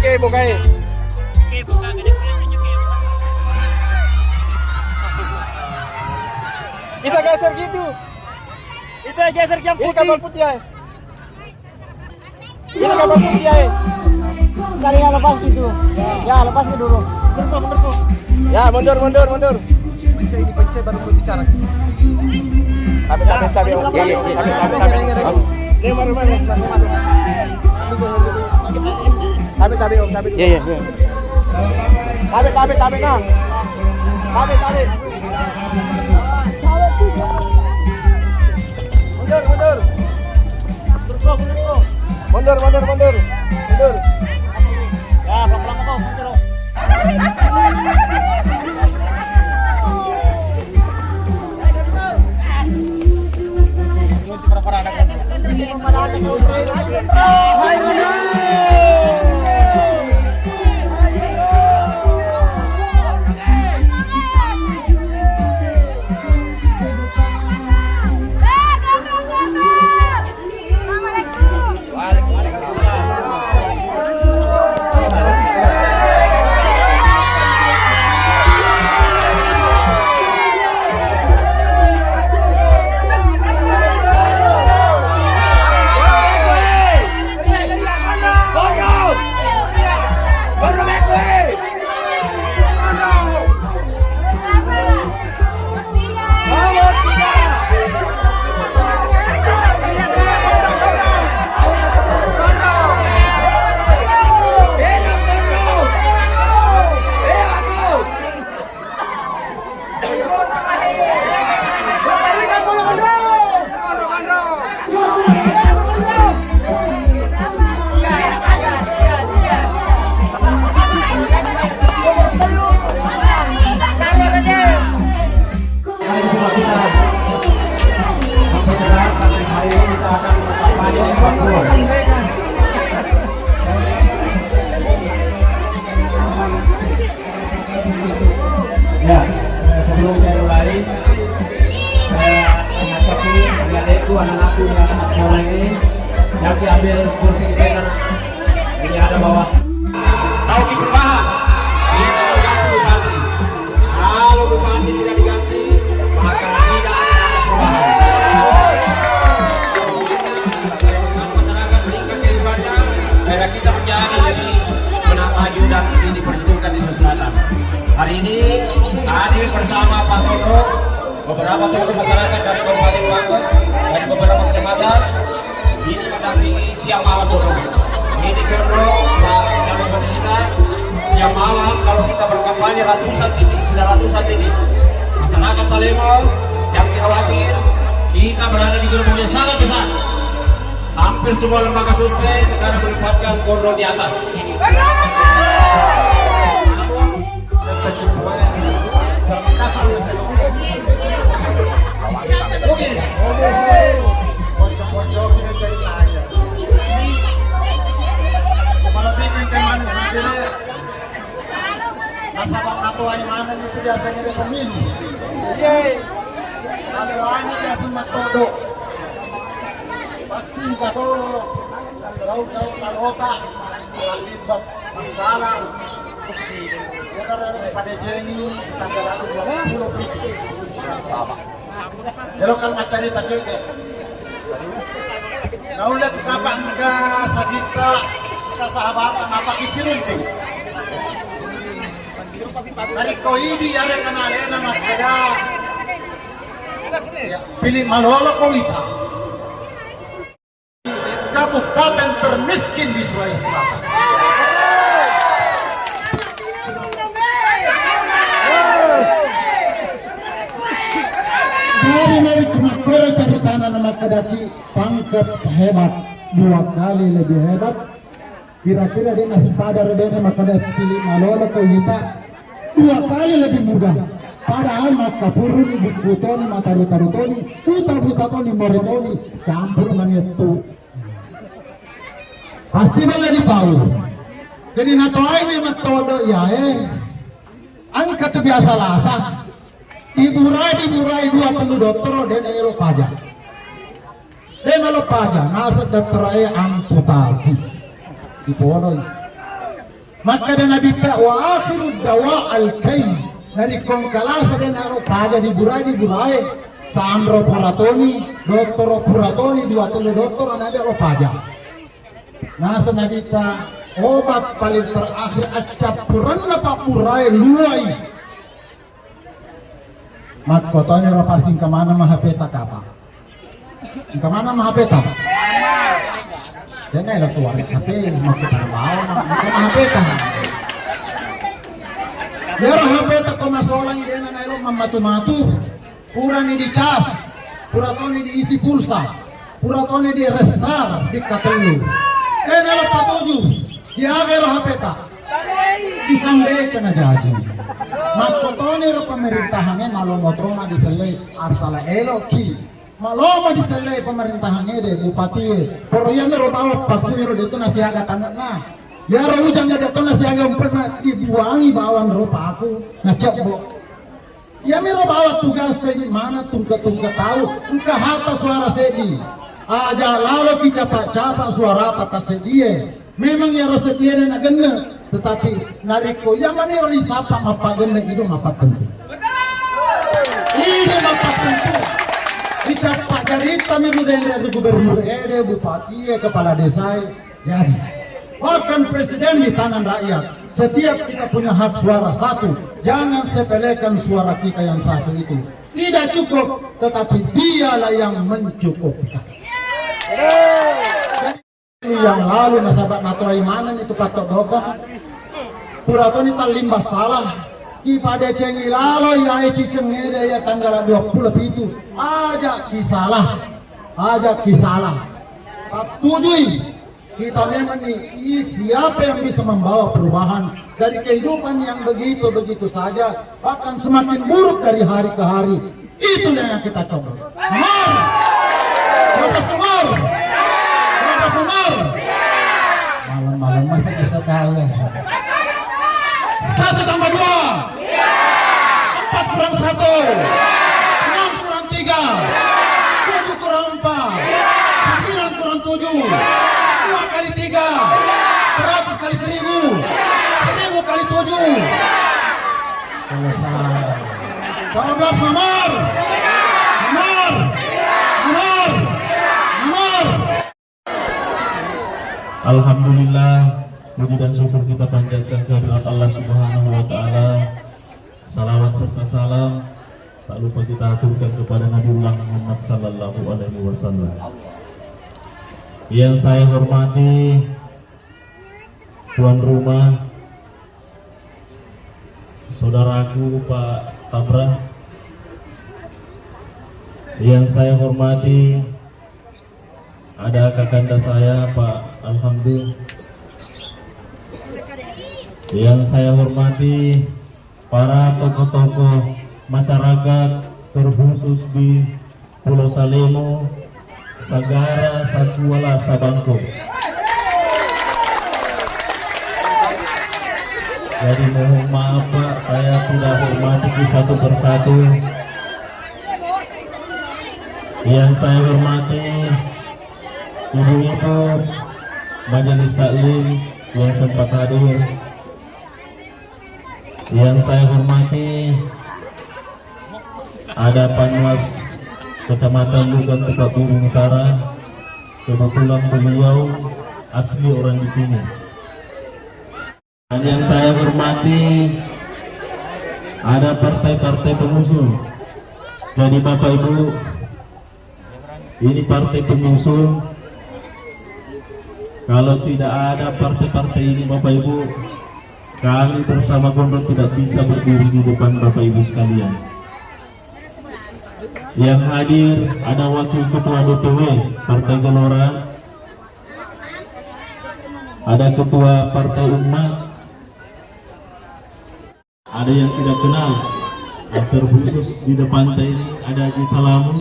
kebo kay. Kebo ka ganun yung kebo. Bisa geser gitu. Itu geser yang Ini putih. kapal putih ya. Ini kapal putih ya. Karya lepas gitu. Ya, lepas ke dulu. Mundur. Ya, mundur. Pencet ini pencet baru mau bicara. Tabe. Oke. Tabe. Dia mana? Tabe om, tabe. Iya. Tabe nah. Tabe. Mundur. Ya, pelan-pelan kau, mundur. Ya, sebelum saya mulai, saya mengacapi adik-adikku, anak-anakku yang anak sekolah ini yang diambil kursi kita ini ada bawah. Tahu perubahan, kita ganti bupati. Kalau bupati tidak diganti, maka tidak ada perubahan. Masyarakat meningkat daripada daerah kita menjadi menang maju dan ini diperhitungkan di Sulawesi Selatan. Hari ini hadir bersama Pak Toto, beberapa tokoh masyarakat dari Kabupaten Bangkok, dari beberapa kecamatan. Ini mendampingi siang malam Toto. Ini gerbong dan kita siang malam kalau kita berkampanye sudah ratusan ini. Masyarakat Salemo yang khawatir kita berada di gerbong yang sangat besar. Hampir semua lembaga survei sekarang menempatkan gondol di atas. Nasabang nato ay mana itu biasanya dia pemilu. Kalau ini biasa matodo. Pasti kalau daun kalota akibat sasaran. Ya dari pada jengi tanggal 20 itu. Kalau kan macam ini tak cek. Kau lihat kapan ke sagita kesahabatan apa kisirunting. Dari kau ini ada kenalena makanya ya, pilih malolo kau itu. Kabupaten termiskin di Sulawesi Selatan. Dari kemarin cari tanah nama kedaki pangkat hebat 2 kali lebih hebat. Kira-kira dia nasi padar dia maka dia pilih malolo kau itu 2 kali lebih mudah. Padahal maka purun bukutoni mataru-tarutoni buta-butatoni moritoni campur itu. Pasti malah dibau. Jadi nato ini metodo ya angkat biasa lasa. Diburai 2 telu dokter dan elo pajak. Dan elo pajak nasa dokter amputasi. Dipodoi. Maka dan Nabi ta wa akhiru dawa al-kay dari kongkalasa dan aro paja di burai Sandro Puratoni, Dottoro Puratoni, dua telu doktor ada lo paja. Nasa Nabi ta obat paling terakhir acapuran apa purai luai. Mak kotone ro parsing kemana mahapeta kapa? Kemana mahapeta? Jangan lah keluar HP mau kita bawa mahapeta. Ya mahapeta ko masolang dia na nailo mamatu-matu. Pura ni di cas, puratoni diisi pulsa, puratoni di restar di katelu. Nalo patuju, diagero hapeta, disambe kena jadi. Makotoni ro pemerintahannya malomo troma diselai asala eloki, malomo diselai pemerintahannya de bupati. Poroyan ro bawa patuju ro itu nasi agak tanah. Ya ro ujang jadi itu nasi agak pernah dibuangi bawang ro paku, ngecek. Ya miro bawa tugas dari mana tungka tahu engkau hata suara sedi aja lalu kita capa suara kata sedie memang ya rosedie na genne tetapi nariko ya maniro ni sapa mapa genne itu mapa tentu ini mapa tentu bisa pak dari kami dari gubernur bupati kepala desa jadi bahkan presiden di tangan rakyat. Setiap kita punya hak suara satu, jangan sepelekan suara kita yang satu itu. Tidak cukup, tetapi dialah yang mencukupkan. Yang lalu nasabat natoi manan itu patok dokong. Puratoni limbas salah. Ipada cengi lalo ya cicengede ya tanggal 20 itu. Ajak kisalah. Patujui. Kita memang nih siapa yang bisa membawa perubahan dari kehidupan yang begitu saja bahkan semakin buruk dari hari ke hari. Itulah yang kita coba. Umar, malam-malam masa bisa tahu. 1 tambah 2, 4 kurang 1, 6 kurang 3, 7 kurang 4, 9 kurang 7. 2 kali 3, 100 kali 1000, 1000 kali 7. Selesai. 12 nomor. Alhamdulillah, puji dan syukur kita panjatkan kehadirat Allah Subhanahu wa taala. Salawat serta salam tak lupa kita aturkan kepada Nabiullah Muhammad sallallahu alaihi wasallam. Yang saya hormati tuan rumah, saudaraku Pak Tabra. Yang saya hormati ada kakanda saya Pak Alhamdulillah. Yang saya hormati para tokoh-tokoh masyarakat terkhusus di Pulau Salemo, Sagara, Sakuala, Sabangko. Jadi mohon maaf Pak, saya tidak hormati satu persatu. Yang saya hormati ibu-ibu majelis taklim yang sempat hadir. Yang saya hormati ada Panwas Kecamatan Lugan Tekapuri Utara. Kebetulan beliau asli orang di sini. Dan yang saya hormati ada partai-partai pengusung. Jadi Bapak Ibu, ini partai pengusung. Kalau tidak ada partai-partai ini Bapak Ibu, kami bersama Gondok tidak bisa berdiri di depan Bapak Ibu sekalian. Yang hadir ada Wakil Ketua DPW Partai Gelora, ada Ketua Partai Umat, ada yang tidak kenal, terkhusus di depan ini ada Haji Salamu.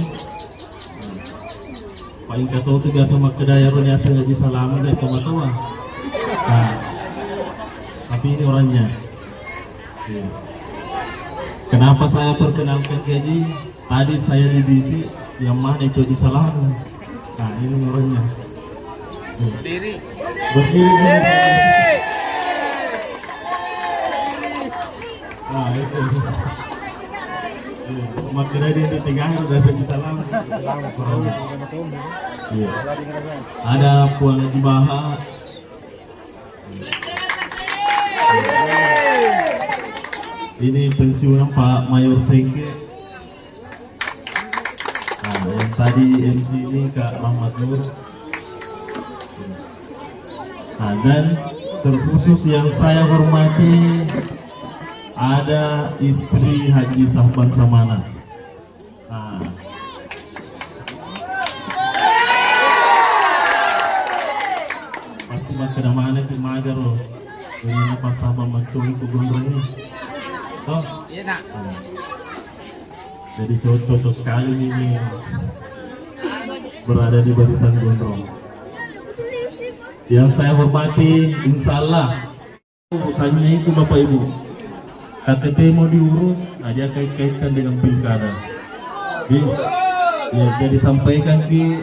Paling kata tiga sama kedaya ronya Haji Salamu dari Tomatua. Nah, tapi ini orangnya. Kenapa saya perkenalkan Haji? Tadi saya di DC, yang mana itu di Salamu. Nah, ini orangnya. Berdiri. Ah, itu. Makanya dia dipegang udah salam. Iya. Ada Puan Jibaha. Ini pensiunan Pak Mayor Sengke. Nah, yang tadi MC ini Kak Rahmat Nur. Nah, dan terkhusus yang saya hormati ada istri Haji Sahban Samana. Nah, pasti makin mana itu mager loh. Ini pas Sahban mencuri ke gondrongnya. Oh, jadi cocok sekali ini berada di barisan gondrong. Yang saya hormati, insya Allah urusannya itu Bapak Ibu, KTP mau diurus, aja kait-kaitkan dengan pilkada. Jadi sampaikan ki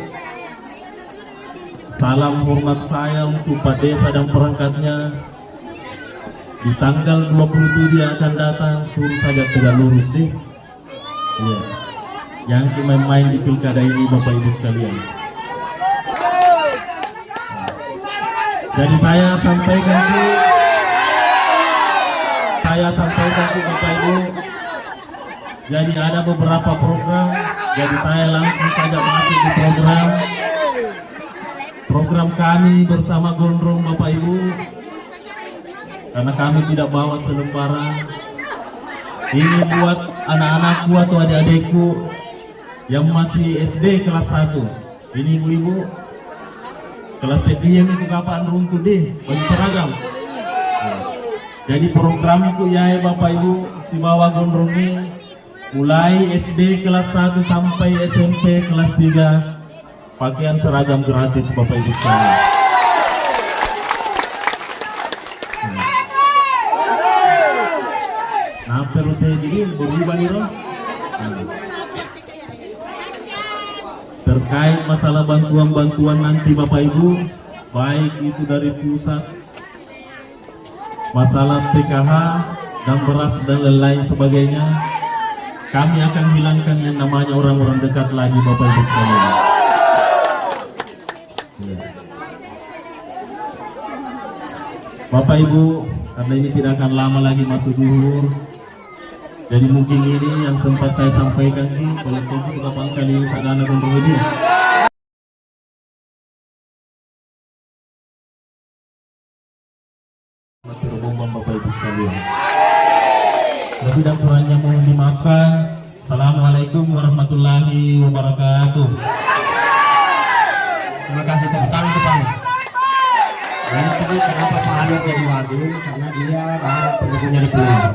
salam hormat saya untuk Pak Desa dan perangkatnya. Di tanggal 27 dia akan datang, suruh saja tegak lurus deh. Ya. Yang main-main di pilkada ini Bapak Ibu sekalian. Jadi saya sampaikan ke Bapak Ibu. Jadi ada beberapa program. Jadi saya langsung saja masuk di program kami bersama Gondrong Bapak Ibu. Karena kami tidak bawa selembaran. Ini buat anak-anakku atau adik-adikku yang masih SD kelas 1. Ini ibu-ibu kelas SDM itu kapan runtuh deh baju seragam. Jadi program itu ya Bapak Ibu di bawah Gondrong ini mulai SD kelas 1 sampai SMP kelas 3 pakaian seragam gratis Bapak Ibu sekalian. Nah, perlu saya jadi berubah nih Roh. Terkait masalah bantuan-bantuan nanti Bapak Ibu, baik itu dari pusat, masalah PKH dan beras dan lain sebagainya, kami akan hilangkan yang namanya orang-orang dekat lagi Bapak Ibu sekalian. Bapak Ibu, karena ini tidak akan lama lagi masuk zuhur. Jadi mungkin ini yang sempat saya sampaikan ini, kalau itu kapan kali sadana Gondrong ini. Umum Bapak Ibu sekalian. Lebih dan kurangnya mohon dimaafkan. Assalamualaikum warahmatullahi wabarakatuh. Terima kasih tepuk tangan Pak. Dan itu kenapa Pak Anu jadi wadu? Karena dia baru pendukungnya di Pulau.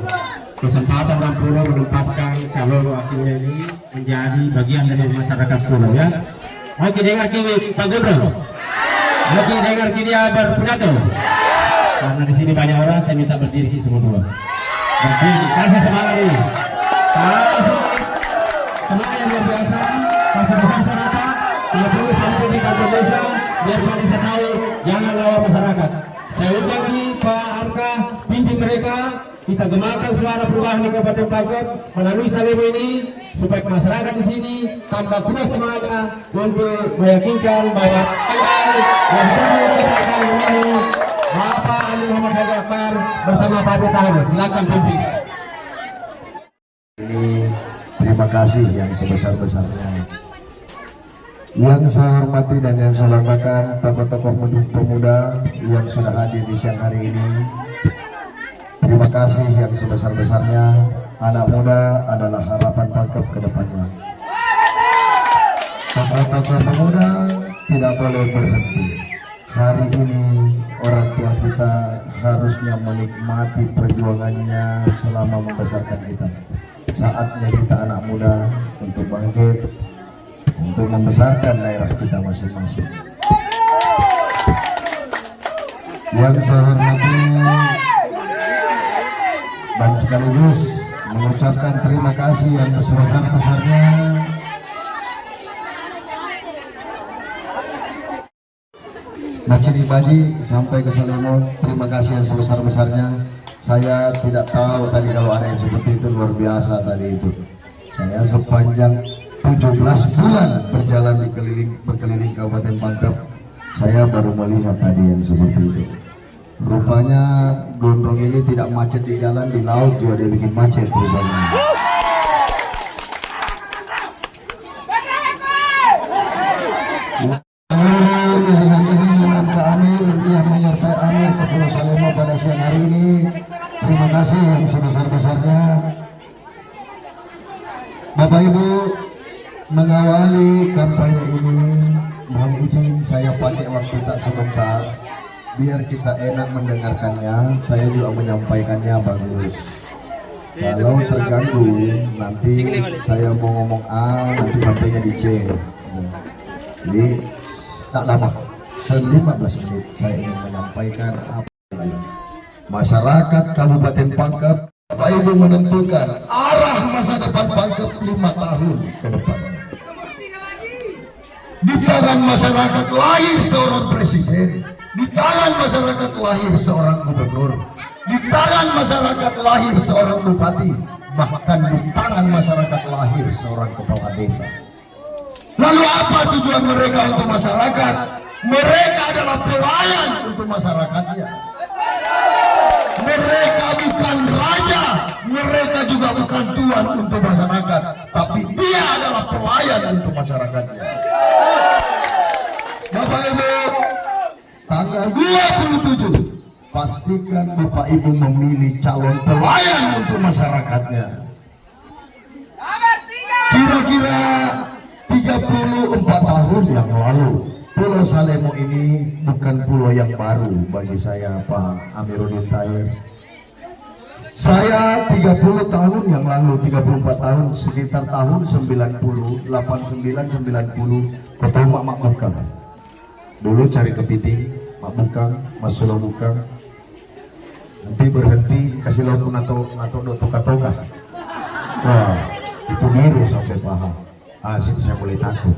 Kesempatan orang Pulau menempatkan calon wakilnya ini menjadi bagian dari masyarakat Pulau ya. Oke, dengar kini Pak Gondrong. Oke, dengar kini berpidato. Karena di sini banyak orang, saya minta berdiri semua dua. Berdiri, kasih semangat ini. Kasih semangat yang luar biasa. Kasih pesan serata. Kalau perlu sampai di kantor desa, biar Pak Desa tahu jangan lawan masyarakat. Saya undang di Pak Arka, pimpin mereka. Kita gemarkan suara perubahan di Kabupaten Bogor melalui Salemo ini supaya masyarakat di sini tambah kuat semangatnya untuk meyakinkan bahwa yang perlu kita akan mulai Bapak Ali Muhammad Haji Akbar bersama Pak Deta. Silakan pimpin. Ini terima kasih yang sebesar-besarnya. Yang saya hormati dan yang saya banggakan tokoh-tokoh pemuda yang sudah hadir di siang hari ini. Terima kasih yang sebesar-besarnya. Anak muda adalah harapan Pangkep ke depannya. Tokoh-tokoh pemuda tidak boleh berhenti. Hari ini orang tua kita harusnya menikmati perjuangannya selama membesarkan kita. Saatnya kita anak muda untuk bangkit, untuk membesarkan daerah kita masing-masing. Yang saya hormati dan sekaligus mengucapkan terima kasih yang sebesar-besarnya Macini Baji sampai ke Salemo, terima kasih yang sebesar-besarnya Saya tidak tahu tadi kalau ada yang seperti itu, luar biasa tadi itu. Saya sepanjang 17 bulan berjalan berkeliling Kabupaten Pangkep, saya baru melihat tadi yang seperti itu. Rupanya gondrong ini tidak macet di jalan, di laut juga dia bikin macet rupanya. Yang menyertai Amir ke Pulau Salemo pada siang hari ini, terima kasih yang sebesar-besarnya. Bapak Ibu, mengawali kampanye ini, mohon izin saya pakai waktu tak sebentar biar kita enak mendengarkannya. Saya juga menyampaikannya bagus. Kalau terganggu nanti saya mau ngomong A, nanti sampainya di C. Jadi tak lama, 15 menit saya ingin menyampaikan apa ini. Masyarakat Kabupaten Pangkep, Bapak Ibu menentukan arah masa depan Pangkep 5 tahun ke depan. Di tangan masyarakat lahir seorang presiden, di tangan masyarakat lahir seorang gubernur, di tangan masyarakat lahir seorang bupati, bahkan di tangan masyarakat lahir seorang kepala desa. Lalu apa tujuan mereka untuk masyarakat? Mereka adalah pelayan untuk masyarakatnya. Mereka bukan raja, mereka juga bukan tuan untuk masyarakat, tapi dia adalah pelayan untuk masyarakatnya. Bapak Ibu, tanggal 27 pastikan Bapak Ibu memilih calon pelayan untuk masyarakatnya. Kira-kira 34 tahun yang lalu, Pulau Salemo ini bukan pulau yang baru bagi saya, Pak Amiruddin Tahir. Saya 30 tahun yang lalu, 34 tahun, sekitar tahun 90, 89, 90, Kota Mak Bukang. Dulu cari kepiting, Mak Bukang, Mas Solo Bukang. Nanti berhenti, kasih laut nato toka-toka. Wah, itu biru sampai paham. Situ saya mulai takut.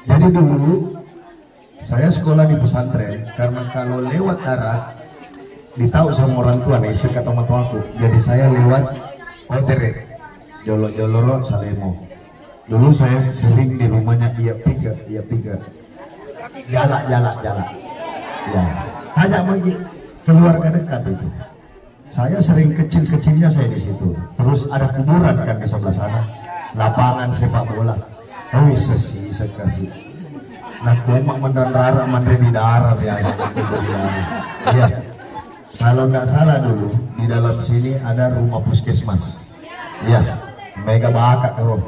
Jadi dulu saya sekolah di pesantren, karena kalau lewat darat ditahu sama orang tua nih, kata orang tua aku. Jadi saya lewat Otere, Jolo Salemo. Dulu saya sering di rumahnya Iya Piga. Jalak. Ya, hanya bagi keluarga dekat itu. Saya sering kecilnya saya di situ. Terus ada kuburan kan di sebelah sana, lapangan sepak bola. Oh sekasih. Nah, komak mendarah mandiri di darah biasa. Iya. Kalau nggak salah dulu di dalam sini ada rumah puskesmas. Iya. Mega bakak roh.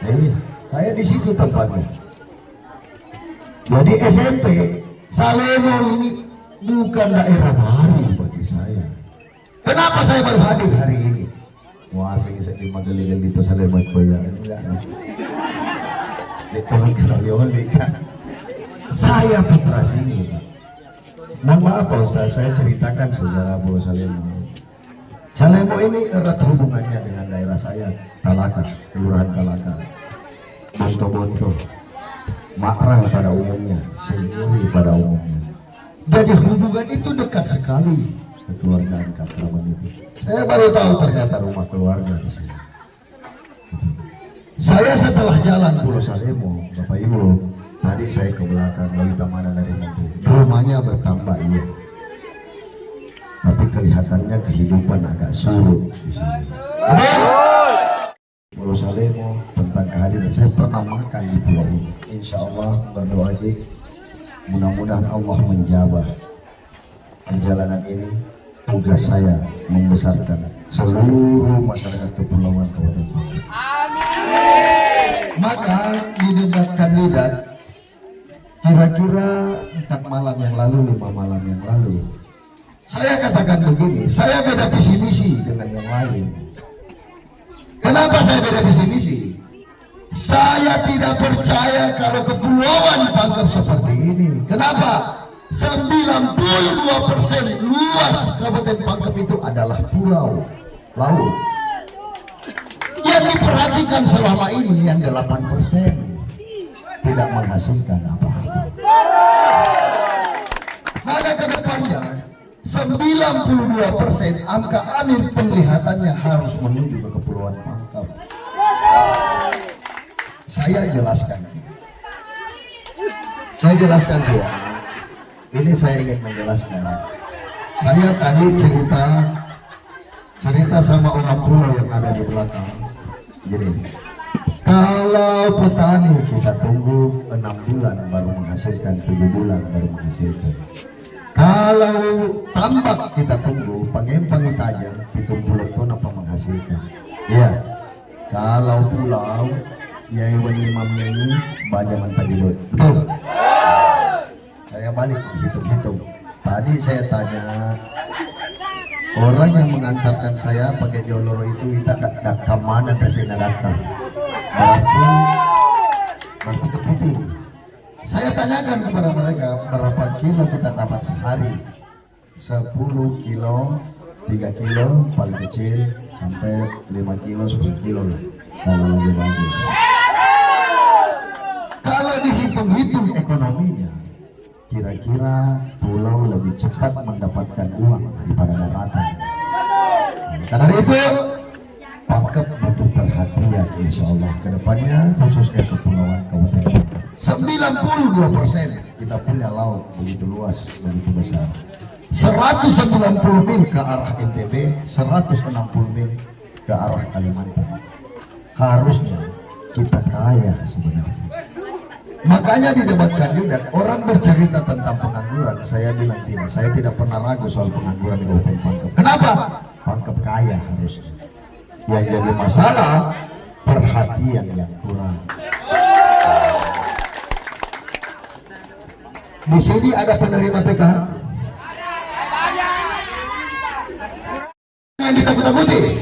Iya. Saya di situ tempatnya. Jadi SMP Salemo ini bukan daerah baru bagi saya. Kenapa saya baru hadir hari ini? Wah, saya di Magelang itu Salemo koya. Saya putra sini. Mohon maaf Pak Ustaz, saya ceritakan sejarah Pulau Salemo. Salemo ini erat hubungannya dengan daerah saya, Talaka, Kelurahan Talaka, Bonto, Makrang pada umumnya, Sendiri pada umumnya. Jadi hubungan itu dekat sekali, kekeluargaan Katraman itu. Saya baru tahu ternyata rumah keluarga di sini. Saya setelah jalan Pulau Salemo, Bapak Ibu, tadi saya ke belakang, lalu mana dari itu. Rumahnya bertambah, iya. Tapi kelihatannya kehidupan agak surut di sini. Pulau Salemo tentang kehadiran saya pernah makan di pulau ini. Insya Allah berdoa aja, mudah-mudahan Allah menjabah perjalanan ini. Tugas saya membesarkan seluruh masyarakat kepulauan Kabupaten Pangkep. Maka di debat kandidat, kira-kira 4 malam yang lalu, 5 malam yang lalu, saya katakan begini, saya beda visi misi dengan yang lain. Kenapa saya beda visi misi? Saya tidak percaya kalau kepulauan Pangkep seperti ini. Kenapa? 92% luas Kabupaten Pangkep itu adalah pulau, laut. Yang diperhatikan selama ini yang 8% tidak menghasilkan apa-apa. Maka ke depannya 92% angka Amir penglihatannya harus menuju ke Kepulauan Pangkep. Saya jelaskan dia. Ini saya ingin menjelaskan. Saya tadi cerita sama orang pulau yang ada di belakang. Jadi, kalau petani kita tunggu 6 bulan baru menghasilkan, 7 bulan baru menghasilkan. Kalau tambak kita tunggu pengempang tajam, 70 ton apa menghasilkan. Ya, kalau pulau Yai Imam ini bajangan tadi betul. Saya balik hitung-hitung. Tadi saya tanya orang yang mengantarkan saya pakai joloro itu kita dak kemana saya datang. Berarti kepiting. Saya tanyakan kepada mereka berapa kilo kita dapat sehari. 10 kilo, 3 kilo paling kecil, sampai 5 kilo, 10 kilo lah kalau lagi bagus. Kalau dihitung-hitung ekonominya, kira-kira pulau lebih cepat mendapatkan uang daripada daratan. Karena itu Pangkep butuh perhatian, insya Allah kedepannya, khususnya kepulauan Kabupaten Pangkep. 92% kita punya laut begitu luas, begitu besar. 190 mil ke arah NTB, 160 mil ke arah Kalimantan. Harusnya kita kaya sebenarnya. Makanya di debat kandidat orang bercerita tentang pengangguran, saya bilang tidak. Saya tidak pernah ragu soal pengangguran di Kabupaten Pangkep. Kenapa? Pangkep kaya harusnya. Yang jadi masalah perhatian yang kurang. Di sini ada penerima PKH? Yang ditakut-takuti?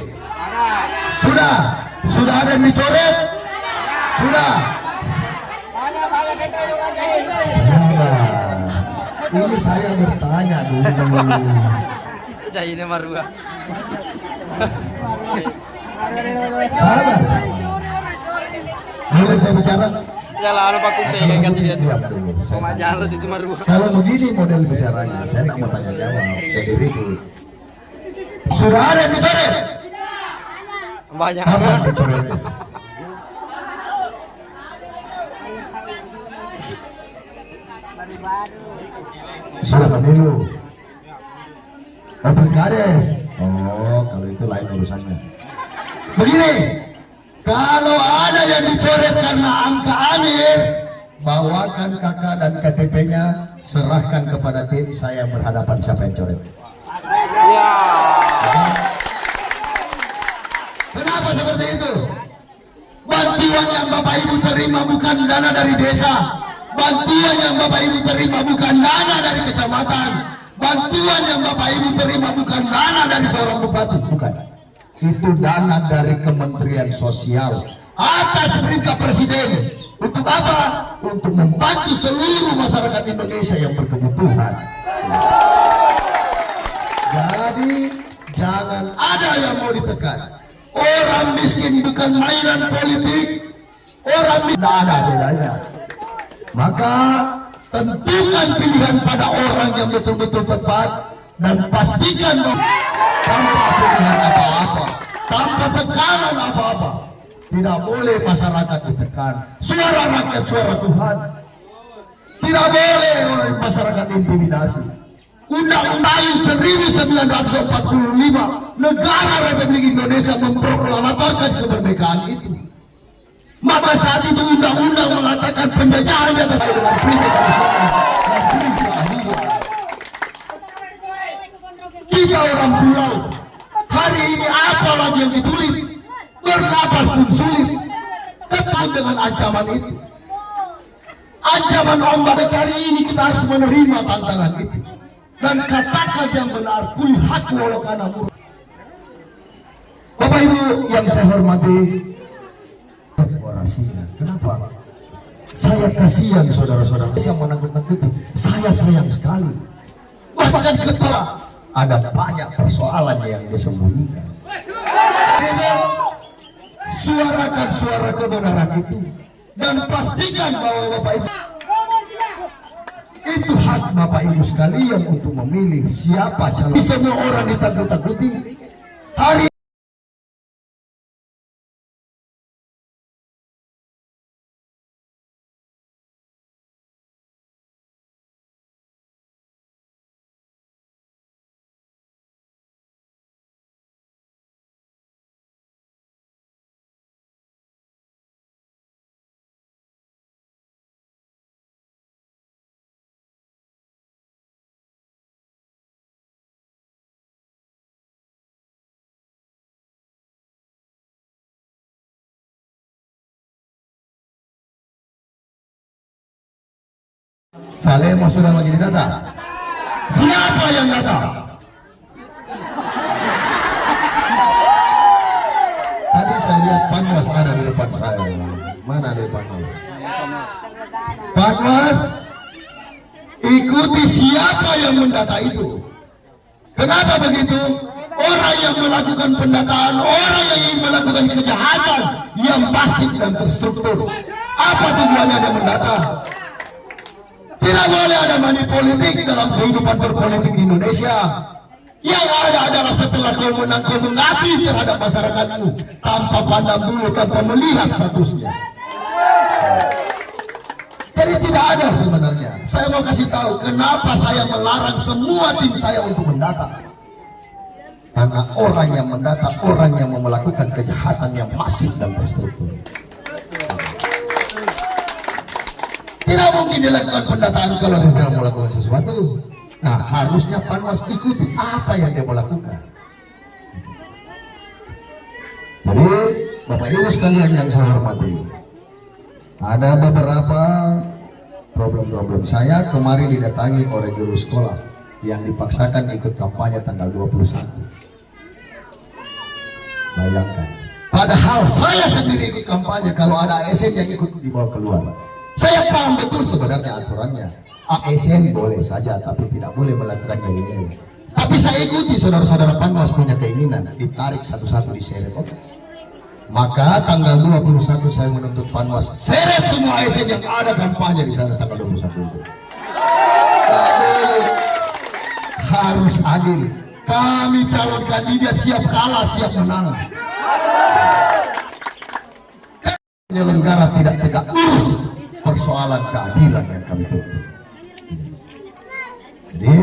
Sudah ada yang dicoret? Sudah. Ini saya bertanya dulu. Ini marua. Sabar. Boleh saya bicara? Ya lalu Pak Kumpe yang kasih lihat. Sama jalan situ marua. Kalau begini model bicaranya, saya nggak mau tanya jawab ke diriku. Sudah ada yang dicoret? Banyak. Apa yang dicoret? Sudah pemilu. Pilkades. Oh, kalau itu lain urusannya. Begini, kalau ada yang dicoret karena angka Amir, bawakan kakak dan KTP-nya, serahkan kepada tim saya berhadapan siapa yang coret. Ya. Kenapa seperti itu? Bantuan yang Bapak Ibu terima bukan dana dari desa. Bantuan yang Bapak Ibu terima bukan dana dari kecamatan. Bantuan yang Bapak Ibu terima bukan dana dari seorang bupati, bukan. Itu dana dari Kementerian Sosial atas perintah Presiden. Untuk apa? Untuk membantu seluruh masyarakat Indonesia yang berkebutuhan. Jadi jangan ada yang mau ditekan. Orang miskin bukan mainan politik. Orang miskin tidak ada bedanya. Maka tentukan pilihan pada orang yang betul-betul tepat dan pastikan tanpa pilihan apa-apa, tanpa tekanan apa-apa. Tidak boleh masyarakat ditekan. Suara rakyat, suara Tuhan. Tidak boleh oleh masyarakat intimidasi. Undang-Undang 1945 negara Republik Indonesia memproklamatorkan kemerdekaan itu. Maka saat itu undang-undang mengatakan penjajahan di atas dengan prinsip dan prinsip ahliya. Kita orang pulau hari ini apa lagi yang ditulis? Bernapas pun sulit. Ketemu dengan ancaman itu. Ancaman ombak hari ini kita harus menerima tantangan itu. Dan katakan yang benar, kulihat walau kana murah. Bapak Ibu yang saya hormati, orasinya. Kenapa? Saya kasihan saudara-saudara yang menakut-nakuti. Saya sayang sekali. Bahkan ketua ada banyak persoalan yang disembunyikan. Suarakan suara kebenaran itu dan pastikan bahwa Bapak Ibu Itu hak Bapak Ibu sekalian untuk memilih siapa calon. Semua orang ditakut-takuti. Hari Salemo sudah begini data. Siapa yang datang? Tadi saya lihat Panwas ada di depan saya. Mana ada Panwas? Panwas, ikuti siapa yang mendata itu. Kenapa begitu? Orang yang melakukan pendataan, orang yang ingin melakukan kejahatan yang basic dan terstruktur. Apa tujuannya dia mendata? Tidak boleh ada money politik dalam kehidupan berpolitik di Indonesia. Yang ada adalah setelah kau menang, kau mengabdi terhadap masyarakatmu tanpa pandang bulu, tanpa melihat statusnya. Jadi tidak ada sebenarnya. Saya mau kasih tahu kenapa saya melarang semua tim saya untuk mendata. Karena orang yang mendata, orang yang mau melakukan kejahatan yang masif dan terstruktur. Tidak mungkin dilakukan pendataan kalau dia tidak melakukan sesuatu. Nah, harusnya Panwas ikuti apa yang dia mau lakukan. Jadi, Bapak Ibu sekalian yang saya hormati, ada beberapa problem-problem. Saya kemarin didatangi oleh guru sekolah yang dipaksakan ikut kampanye tanggal 21. Bayangkan. Padahal saya sendiri ikut kampanye, kalau ada ASN yang ikut dibawa keluar. Saya paham betul sebenarnya aturannya. ASN boleh saja, tapi tidak boleh melakukan nyanyi. Tapi saya ikuti saudara-saudara Panwas punya keinginan, ditarik satu-satu diseret. Maka tanggal 21 saya menuntut Panwas seret semua ASN yang ada kampanye di sana tanggal 21 itu. Harus adil. Kami calon kandidat siap kalah, siap menang. Penyelenggara tidak tegak lurus persoalan keadilan yang kami tuntut. Jadi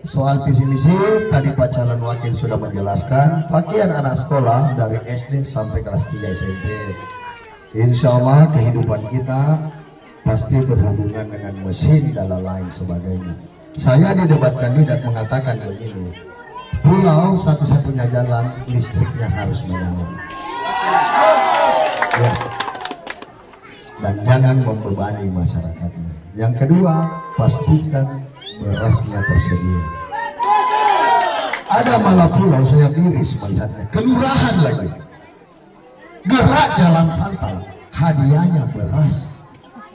soal visi misi tadi Pak calon wakil sudah menjelaskan pakaian anak sekolah dari SD sampai kelas 3 SMP. Insya Allah kehidupan kita pasti berhubungan dengan mesin dan lain sebagainya. Saya di debat kandidat mengatakan begini, pulau satu-satunya jalan listriknya harus menyala. Ya. Dan jangan membebani masyarakatnya. Yang kedua, pastikan berasnya tersedia. Ada malah pulau saya miris melihatnya, kelurahan lagi. Gerak jalan santai, hadiahnya beras.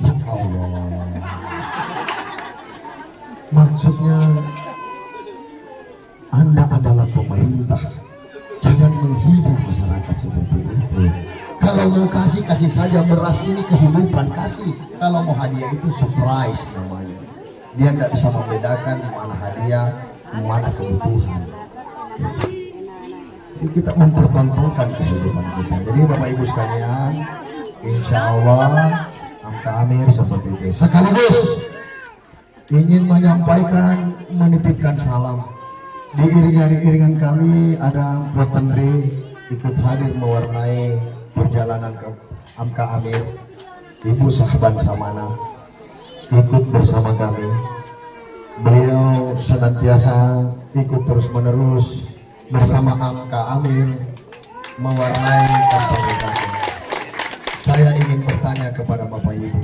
Ya Allah. Maksudnya, Anda adalah pemerintah. Jangan menghibur masyarakat seperti itu. Kalau mau kasih saja beras, ini kehidupan kasih. Kalau mau hadiah itu surprise namanya. Dia tidak bisa membedakan mana hadiah, mana kebutuhan. Jadi kita mempertontonkan kehidupan kita. Jadi Bapak Ibu sekalian, insya Allah angka Amir seperti itu. Sekaligus ingin menyampaikan, menitipkan salam. Di iringan kami ada Prof. Menteri ikut hadir mewarnai perjalanan ke Amka Amir. Ibu Sahban Samana ikut bersama kami. Beliau senantiasa ikut terus menerus bersama Amka Amir mewarnai kampanye kami. Saya ingin bertanya kepada Bapak Ibu,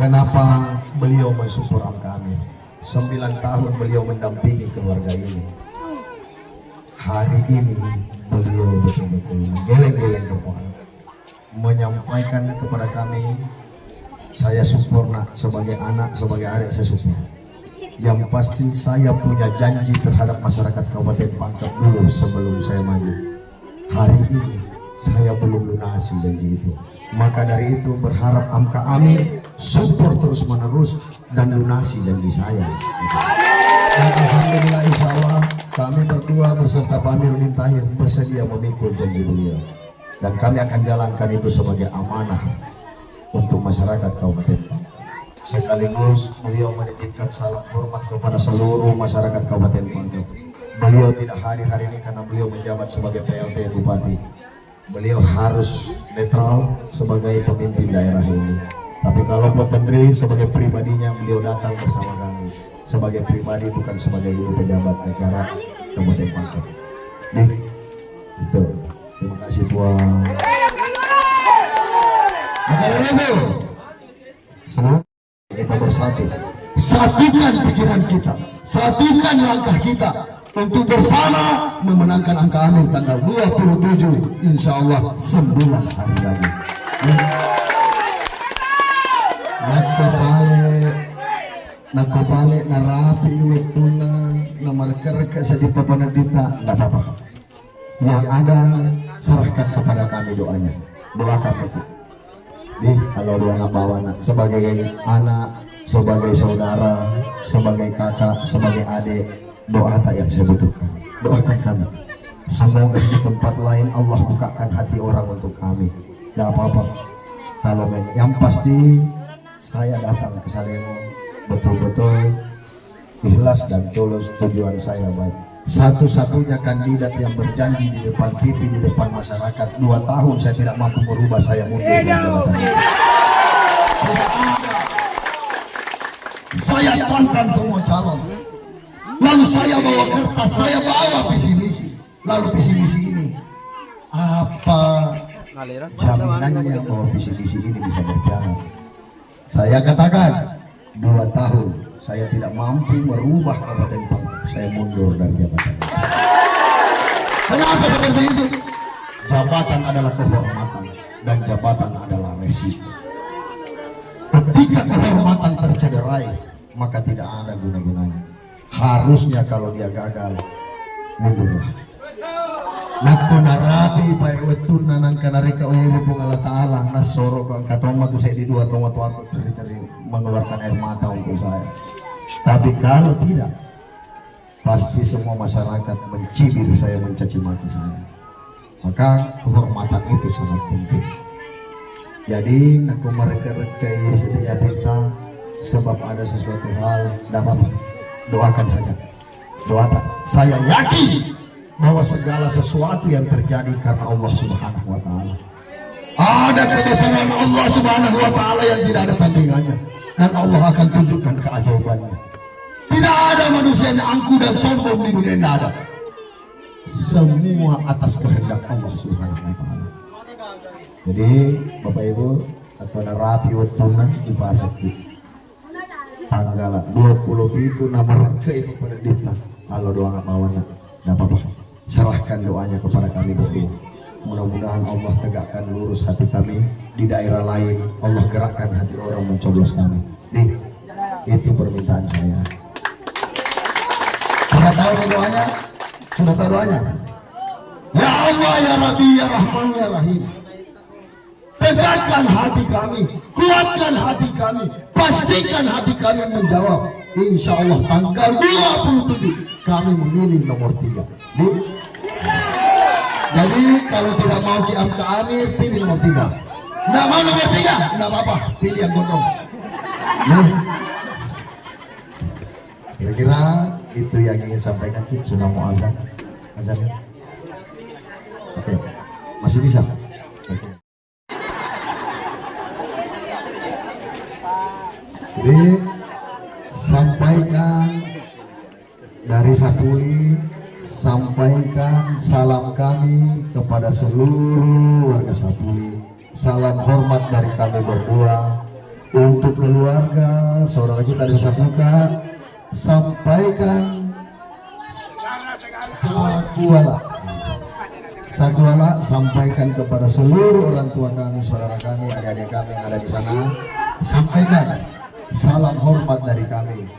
kenapa beliau mensupport Amka Amir? 9 tahun beliau mendampingi keluarga ini. Hari ini beliau betul-betul geleng-geleng kepala menyampaikan kepada kami, saya support nak, sebagai anak, sebagai adik saya support. Yang pasti saya punya janji terhadap masyarakat Kabupaten Pangkep dulu sebelum saya maju. Hari ini saya belum lunasi janji itu. Maka dari itu berharap Amka Amir support terus menerus dan lunasi janji saya. Dan alhamdulillah insya Allah kami berdua beserta Pak Amiruddin Tahir bersedia memikul janji beliau, dan kami akan jalankan itu sebagai amanah untuk masyarakat Kabupaten Pangkep. Sekaligus beliau menitipkan salam hormat kepada seluruh masyarakat Kabupaten Pangkep. Beliau tidak hadir hari ini karena beliau menjabat sebagai PLT Bupati. Beliau harus netral sebagai pemimpin daerah ini. Tapi kalau buat Tendri sebagai pribadinya beliau datang bersama kami sebagai pribadi, bukan sebagai pejabat negara Kabupaten Pangkep. Nih, itu. Terima kasih Tuan. Semua kita bersatu, satukan pikiran kita, satukan langkah kita untuk bersama memenangkan angka Amin tanggal 27, insya Allah 9 hari lagi. Nakopale narapi wetuna namarkerke saja papanan kita, nggak apa-apa. Yang ada serahkan kepada kami doanya, doakan itu. Kalau doa ngabawana sebagai anak, sebagai saudara, sebagai kakak, sebagai adik, doa tak yang saya butuhkan. Doakan kami. Semoga di tempat lain Allah bukakan hati orang untuk kami. Tidak apa-apa. Kalau yang pasti saya datang ke Salemo betul-betul ikhlas dan tulus, tujuan saya baik. Satu-satunya kandidat yang berjanji di depan TV, di depan masyarakat 2 tahun saya tidak mampu merubah, saya mundur dari jabatan. Saya tantang semua calon, lalu saya bawa kertas, saya bawa visi misi. Lalu visi misi ini apa jaminannya bahwa visi misi ini bisa berjalan? Saya katakan 2 tahun saya tidak mampu merubah Kabupaten Pangkep, saya mundur dari jabatan. Kenapa seperti itu? Jabatan adalah kehormatan dan jabatan adalah resiko. Ketika kehormatan tercederai, maka tidak ada guna-gunanya. Harusnya kalau dia gagal, mundurlah. Naku narapi pae wetuna nang kanareka oyele pung Allah Ta'ala nasoro kang katoma tu saya di dua toma tu aku dari mengeluarkan air mata untuk saya. Tapi kalau tidak, pasti semua masyarakat mencibir saya, mencaci maki saya. Maka kehormatan itu sangat penting. Jadi naku mereka-rekai setiap kita sebab ada sesuatu hal, dapat doakan saja. Doakan. Saya yakin bahwa segala sesuatu yang terjadi karena Allah Subhanahu wa Ta'ala. Ada kebesaran Allah Subhanahu wa Ta'ala yang tidak ada tandingannya, dan Allah akan tunjukkan keajaibannya. Tidak ada manusia yang angkuh dan sombong di dunia, tidak ada. Semua atas kehendak Allah Subhanahu wa Ta'ala. Jadi Bapak Ibu, atau rapi wetuna di pasar tanggal 20 itu nomor ke pada kita. Kalau doa nggak bawa nak, tidak apa-apa. Serahkan doanya kepada kami berdua. Mudah-mudahan Allah tegakkan lurus hati kami. Di daerah lain Allah gerakkan hati orang mencoblos kami. Nih, itu permintaan saya. Sudah tahu doanya? Sudah tahu doanya? Ya Allah, ya Rabbi, ya Rahman, ya Rahim, tegakkan hati kami, kuatkan hati kami, pastikan hati kami menjawab. Insya Allah tanggal 27 kami memilih nomor 3. Jadi kalau tidak mau Ki Amka Amir, pilih nomor 3. Nggak mau nomor 3, nggak apa-apa, pilih yang gondrong. Kira-kira itu yang ingin sampaikan. Sudah mau azan? Azan ya? Oke, masih bisa? Oke. Jadi sampaikan dari Sapuli, sampaikan salam kami kepada seluruh warga Sapuli. Salam hormat dari kami berdua untuk keluarga saudara kita di Sapuka. Sampaikan Sakuala, sampaikan kepada seluruh orang tua kami, saudara kami, adik-adik kami yang ada di sana. Sampaikan salam hormat dari kami.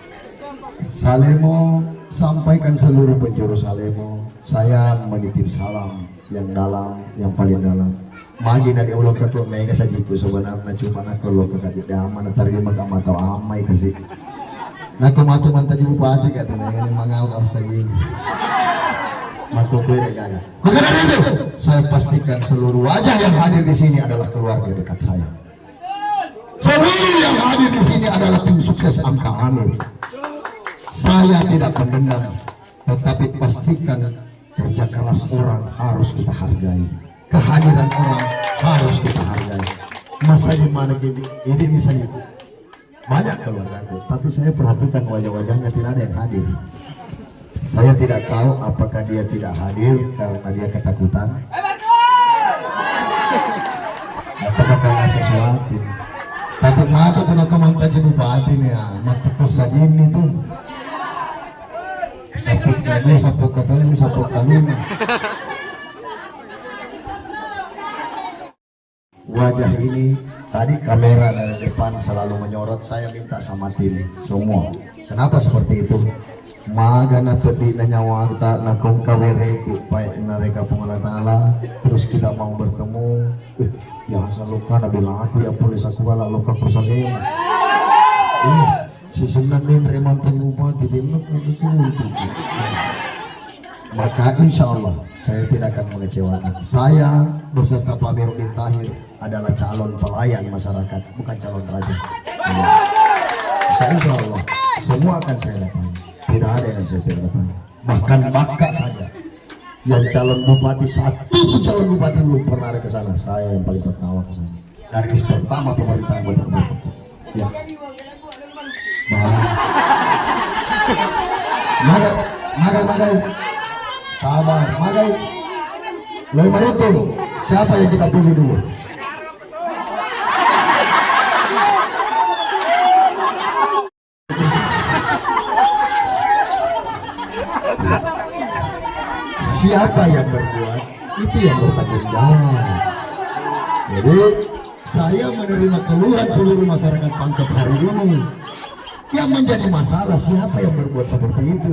Salemo, sampaikan seluruh penjuru Salemo, saya menitip salam yang dalam, yang paling dalam. Magi na di ulo ka to may kasajiku sebenarnya cuma nak lo ka kadi aman tarima ka mata amai kasi. Nakumato man tadi bupati kata dengan mga oras lagi. Makukuir gaga. Maka dari itu saya pastikan seluruh wajah yang hadir di sini adalah keluarga dekat saya. Seluruh yang hadir di sini adalah tim sukses Angka Amir. Saya tidak mendendam, tetapi pastikan kerja keras orang harus kita hargai. Kehadiran orang harus kita hargai. Masa di mana ini misalnya banyak keluargaku, tapi saya perhatikan wajah-wajahnya tidak ada yang hadir. Saya tidak tahu apakah dia tidak hadir karena dia ketakutan, apakah karena sesuatu. Tapi mata kena kemantan di bupati nih ya, mata kesajin itu. Sapuk kali, sapuk kali, sapuk kali. Wajah ini tadi kamera dari depan selalu menyorot, saya minta sama tim semua. Kenapa seperti itu? Maga na pedi na nyawa tak na kong kawere upaya mereka pengalatala terus kita mau bertemu yang asal luka na bilang aku ya polis aku wala luka persagay si senang din reman tenguma didimnok na itu maka insya Allah saya tidak akan mengecewakan. Saya beserta Pak Amiruddin Tahir adalah calon pelayan masyarakat, bukan calon raja. Insya Allah semua akan saya dapat. Tidak ada yang saya tidak dapat. Bahkan bakal saja yang calon bupati, satu calon bupati belum pernah ada ke sana. Saya yang paling pertama ke sana. Dari pertama pemerintah buat ya. Magai. Sabar, magai. Lalu Maroto, siapa yang kita pilih dulu? Siapa yang berbuat, itu yang bertanggung jawab. Jadi, saya menerima keluhan seluruh masyarakat Pangkep hari ini. Yang menjadi masalah, siapa yang berbuat seperti itu?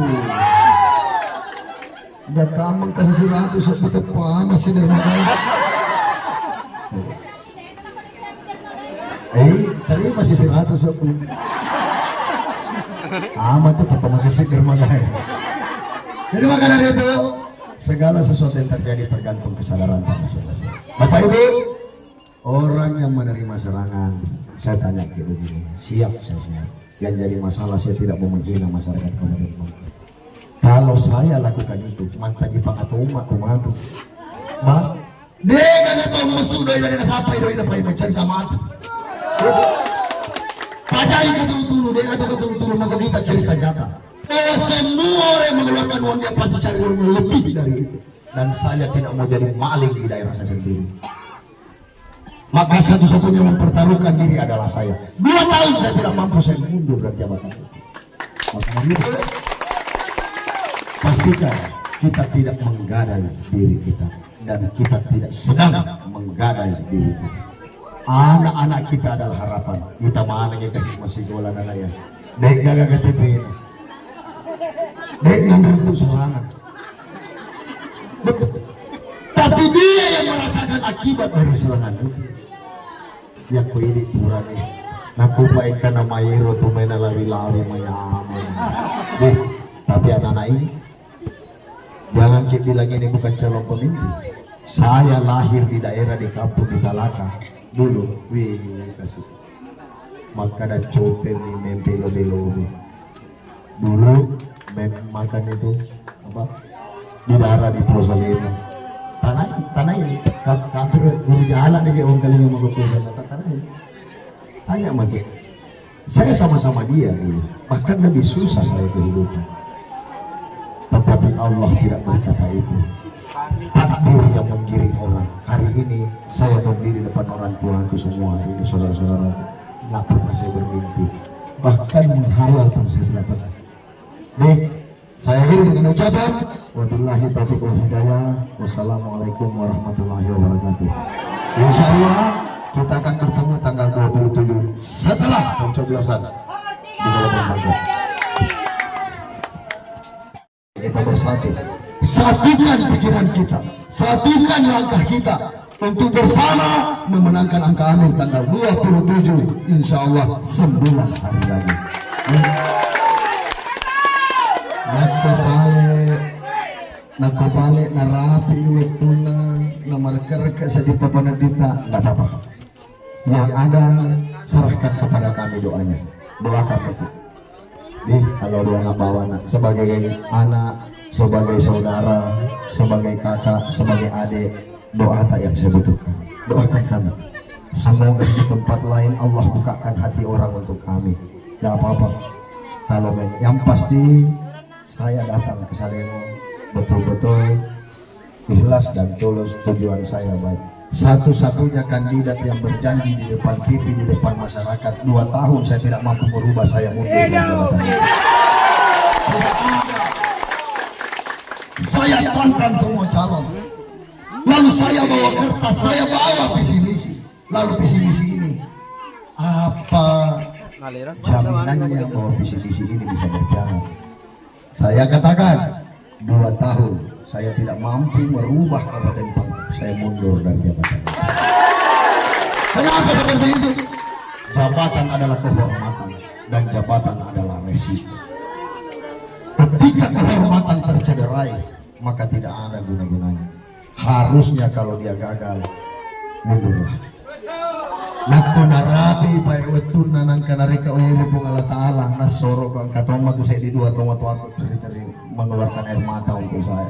Ya kamang kasih 100 seperti apa masih dermaga. Tadi masih 100 seperti. Amat tuh apa masih dermaga. Jadi maka dari itu segala sesuatu yang terjadi tergantung kesadaran masing-masing. Bapak Ibu, orang yang menerima serangan, saya tanya ke begini, siap saya siap. Yang jadi masalah saya tidak mau menghina masyarakat Kabupaten Pangkep. Kalau saya lakukan itu, mantan di Pangkep umat kumatu. Ma, dia kan tahu musuh dari siapa itu dapat mencari mati. Pajai betul-betul, dia kata betul-betul maka kita cerita nyata. Bahwa semua orang mengeluarkan uang dia pasti cari uang lebih dari itu. Dan saya tidak mau jadi maling di daerah saya sendiri. Maka satu-satunya mempertaruhkan diri adalah saya. 2 tahun saya tidak mampu, saya mundur dari jabatan itu. Makanya itu, pastikan kita tidak menggadai diri kita. Dan kita tidak sedang menggadai diri kita. Anak-anak kita adalah harapan. Kita mana yang kasih masih gola dan ayah. Dek jaga KTP ini. Dek untuk serangan. Betul. Tapi dia yang merasakan akibat dari serangan itu. Yang ku ini kurang nih. Naku baikkan nama Iro tuh main lawi-lawi mayaman. Tapi anak-anak ini jangan kita bilang ini bukan calon pemimpin. Saya lahir di daerah di kampung di Talaka dulu. Wih, kasih. Maka ada copel nih mempelo-belo. Dulu makan itu apa? Di daerah di Pulau Salina. Tanah ini hampir guru jalan dia orang kali yang mengutus tanah ini. Tanya sama dia. Saya sama-sama dia dulu. Bahkan lebih susah saya kehidupan. Tetapi Allah tidak berkata itu. Takdir yang menggiring orang. Hari ini saya berdiri depan orang tuaku semua. Ini saudara-saudara. Nggak pernah saya bermimpi. Bahkan menghayal pun saya tidak pernah. Nih, saya akhiri dengan ucapan wabillahi taufiq wal hidayah. Wassalamualaikum warahmatullahi wabarakatuh. Insya Allah kita akan bertemu tanggal 27 setelah pencoblosan di dalam lembaga. Kita bersatu, satukan pikiran kita, satukan langkah kita, untuk bersama memenangkan angka akhir tanggal 27 insya Allah 9 hari lagi. Nakopale narapi wetuna na markerka sa di papanagita nggak apa-apa. Yang ada serahkan kepada kami doanya. Doakan betul. Kalau doa ngabawana sebagai anak, sebagai saudara, sebagai kakak, sebagai adik, doa tak yang saya butuhkan. Doakan kami. Semoga di tempat lain Allah bukakan hati orang untuk kami. Tidak apa-apa. Kalau yang pasti saya datang ke Salemo betul-betul ikhlas dan tulus, tujuan saya baik. Satu-satunya kandidat yang berjanji di depan TV, di depan masyarakat 2 tahun saya tidak mampu merubah, saya mundur dari jabatan ini. Saya tantang semua calon, lalu saya bawa kertas, saya bawa visi misi, lalu visi misi ini apa jaminannya bahwa visi misi ini bisa berjalan? Saya katakan 2 tahun saya tidak mampu merubah Kabupaten Pangkep, saya mundur dari jabatan. Kenapa seperti itu? Jabatan adalah kehormatan dan jabatan adalah resiko. Ketika kehormatan tercederai, maka tidak ada guna-gunanya. Harusnya kalau dia gagal, mundurlah. Nakko narapi pai wetun nanang kanareka oyere pung Allah Ta'ala nasoro kang katoma tu saya di dua toma tu aku dari mengeluarkan air mata untuk saya.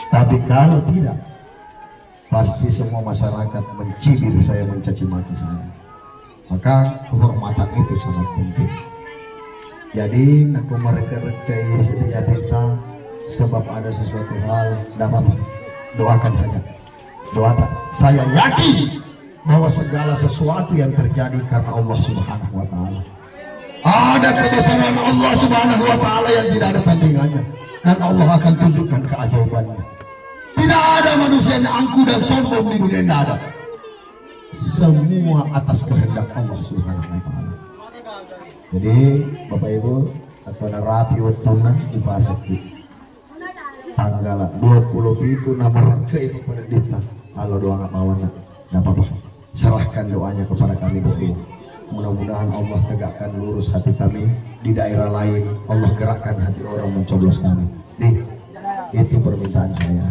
Tapi kalau tidak, pasti semua masyarakat mencibir saya, mencaci maki saya. Maka kehormatan itu sangat penting. Jadi nakko mereka-rekai setiap kita sebab ada sesuatu hal dapat doakan saja. Doakan. Saya yakin bahwa segala sesuatu yang terjadi karena Allah Subhanahu wa Ta'ala. Ada kebesaran Allah Subhanahu wa Ta'ala yang tidak ada tandingannya, dan Allah akan tunjukkan keajaibannya. Tidak ada manusia yang angkuh dan sombong di dunia, tidak ada. Semua atas kehendak Allah Subhanahu wa Ta'ala. Jadi Bapak Ibu atau narapi waktuna di Pasakti tanggal 20 itu nama ke kepada kita. Kalau doa nggak bawa nggak apa-apa. Serahkan doanya kepada kami berdua. Mudah-mudahan Allah tegakkan lurus hati kami. Di daerah lain Allah gerakkan hati orang mencoblos kami. Itu permintaan saya.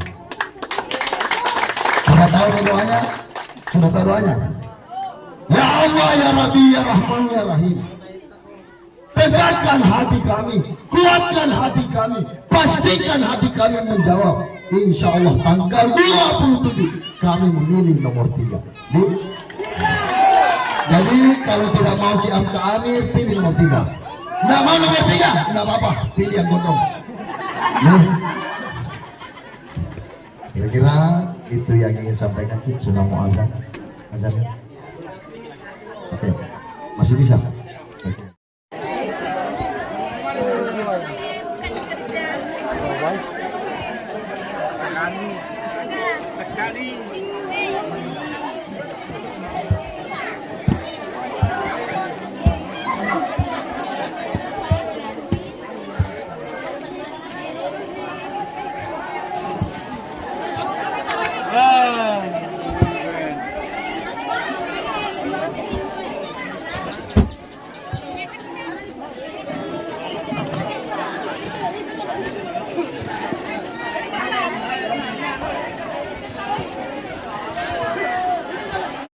Sudah tahu doanya? Sudah tahu doanya? Ya Allah, ya Rabbi, ya Rahman, ya Rahim, tegakkan hati kami, kuatkan hati kami, pastikan hati kami menjawab. Insya Allah tanggal 27 kami memilih nomor 3. Jadi kalau tidak mau di angka Amir, pilih nomor 3. Nggak mau nomor 3, nggak apa-apa, pilih yang gondrong. Kira-kira itu yang ingin sampaikan. Sudah mau azan? Azan ya? Oke, masih bisa? Oke. Sekali.